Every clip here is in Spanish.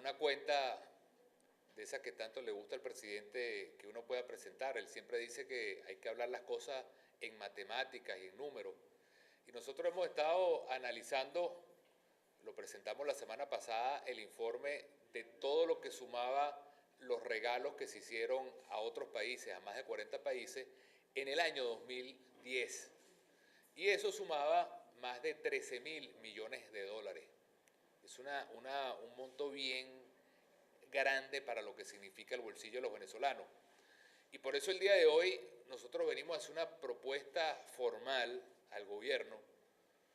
una cuenta de esas que tanto le gusta al presidente que uno pueda presentar. Él siempre dice que hay que hablar las cosas en matemáticas y en números. Y nosotros hemos estado analizando, lo presentamos la semana pasada, el informe de todo lo que sumaba los regalos que se hicieron a otros países, a más de 40 países, en el año 2010. Y eso sumaba más de 13.000 millones de dólares. Es un monto bien grande para lo que significa el bolsillo de los venezolanos. Y por eso el día de hoy nosotros venimos a hacer una propuesta formal al gobierno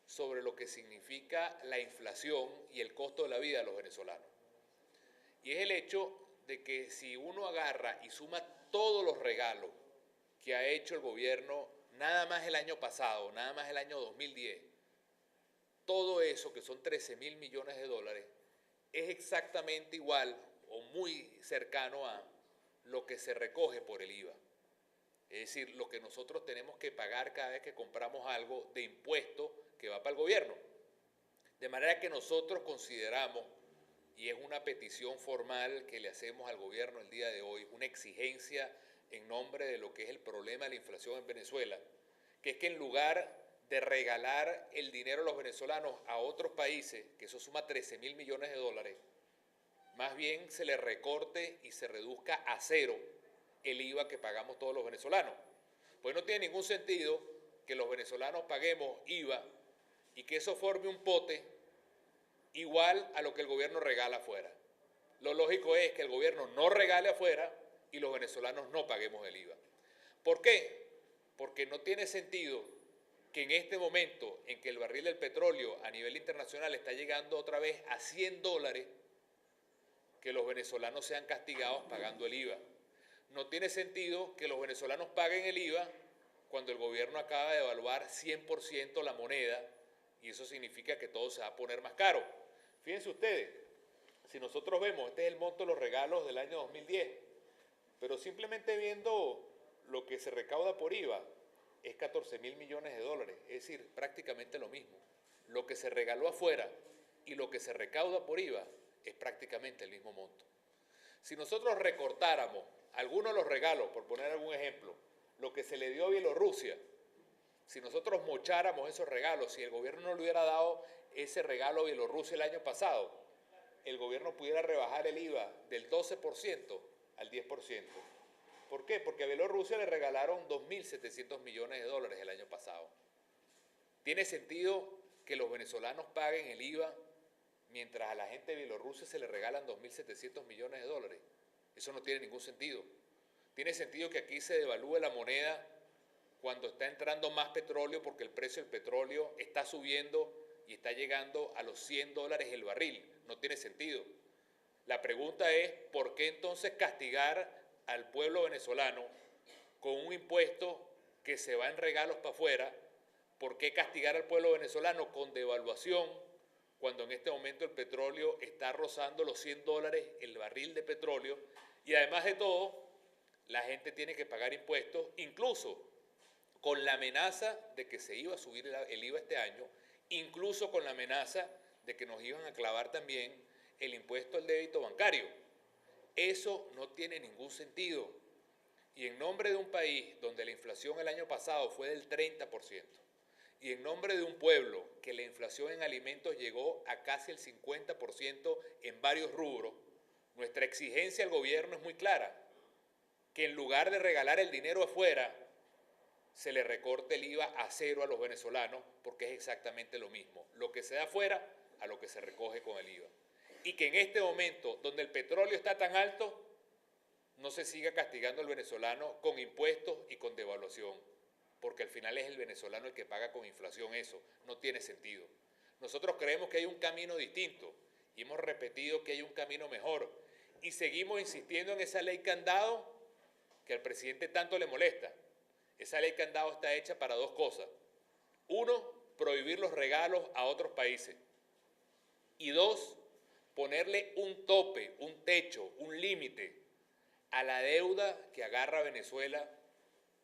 sobre lo que significa la inflación y el costo de la vida de los venezolanos. Y es el hecho de que si uno agarra y suma todos los regalos que ha hecho el gobierno, nada más el año pasado, nada más el año 2010, todo eso que son 13.000 millones de dólares, es exactamente igual o muy cercano a lo que se recoge por el IVA. Es decir, lo que nosotros tenemos que pagar cada vez que compramos algo de impuesto que va para el gobierno. De manera que nosotros consideramos, y es una petición formal que le hacemos al gobierno el día de hoy, una exigencia en nombre de lo que es el problema de la inflación en Venezuela, que es que en lugar de regalar el dinero a los venezolanos a otros países, que eso suma 13.000 millones de dólares, más bien se le recorte y se reduzca a cero el IVA que pagamos todos los venezolanos. Pues no tiene ningún sentido que los venezolanos paguemos IVA y que eso forme un pote igual a lo que el gobierno regala afuera. Lo lógico es que el gobierno no regale afuera y los venezolanos no paguemos el IVA. ¿Por qué? Porque no tiene sentido que en este momento en que el barril del petróleo a nivel internacional está llegando otra vez a $100, que los venezolanos sean castigados pagando el IVA. No tiene sentido que los venezolanos paguen el IVA cuando el gobierno acaba de devaluar 100% la moneda y eso significa que todo se va a poner más caro. Fíjense ustedes, si nosotros vemos, este es el monto de los regalos del año 2010, pero simplemente viendo lo que se recauda por IVA, es 14.000 millones de dólares, es decir, prácticamente lo mismo. Lo que se regaló afuera y lo que se recauda por IVA es prácticamente el mismo monto. Si nosotros recortáramos algunos de los regalos, por poner algún ejemplo, lo que se le dio a Bielorrusia, si nosotros mocháramos esos regalos, si el gobierno no le hubiera dado ese regalo a Bielorrusia el año pasado, el gobierno pudiera rebajar el IVA del 12% al 10%. ¿Por qué? Porque a Bielorrusia le regalaron 2.700 millones de dólares el año pasado. ¿Tiene sentido que los venezolanos paguen el IVA mientras a la gente de Bielorrusia se le regalan 2.700 millones de dólares? Eso no tiene ningún sentido. Tiene sentido que aquí se devalúe la moneda cuando está entrando más petróleo porque el precio del petróleo está subiendo y está llegando a los $100 el barril. No tiene sentido. La pregunta es, ¿por qué entonces castigar al pueblo venezolano con un impuesto que se va en regalos para afuera? ¿Por qué castigar al pueblo venezolano con devaluación cuando en este momento el petróleo está rozando los $100 el barril de petróleo? Y además de todo, la gente tiene que pagar impuestos, incluso con la amenaza de que se iba a subir el IVA este año, incluso con la amenaza de que nos iban a clavar también el impuesto al débito bancario. Eso no tiene ningún sentido. Y en nombre de un país donde la inflación el año pasado fue del 30%, y en nombre de un pueblo que la inflación en alimentos llegó a casi el 50% en varios rubros, nuestra exigencia al gobierno es muy clara, que en lugar de regalar el dinero afuera, se le recorte el IVA a cero a los venezolanos, porque es exactamente lo mismo, lo que se da afuera a lo que se recoge con el IVA. Y que en este momento, donde el petróleo está tan alto, no se siga castigando al venezolano con impuestos y con devaluación, porque al final es el venezolano el que paga con inflación eso, no tiene sentido. Nosotros creemos que hay un camino distinto y hemos repetido que hay un camino mejor y seguimos insistiendo en esa ley candado que al presidente tanto le molesta. Esa ley candado está hecha para dos cosas. Uno, prohibir los regalos a otros países. Y dos, ponerle un tope, un techo, un límite a la deuda que agarra Venezuela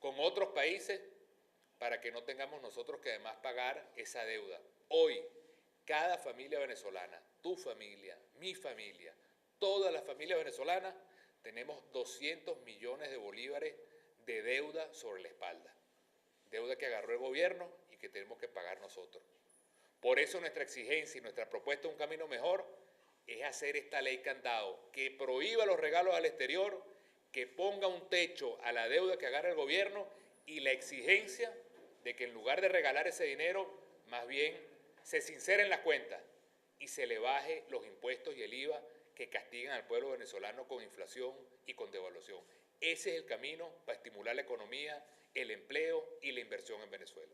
con otros países para que no tengamos nosotros que además pagar esa deuda. Hoy, cada familia venezolana, tu familia, mi familia, Todas las familias venezolanas tenemos 200 millones de bolívares de deuda sobre la espalda. Deuda que agarró el gobierno y que tenemos que pagar nosotros. Por eso nuestra exigencia y nuestra propuesta de un camino mejor es hacer esta ley candado que prohíba los regalos al exterior, que ponga un techo a la deuda que agarra el gobierno y la exigencia de que en lugar de regalar ese dinero, más bien se sinceren las cuentas y se le baje los impuestos y el IVA que castigan al pueblo venezolano con inflación y con devaluación. Ese es el camino para estimular la economía, el empleo y la inversión en Venezuela.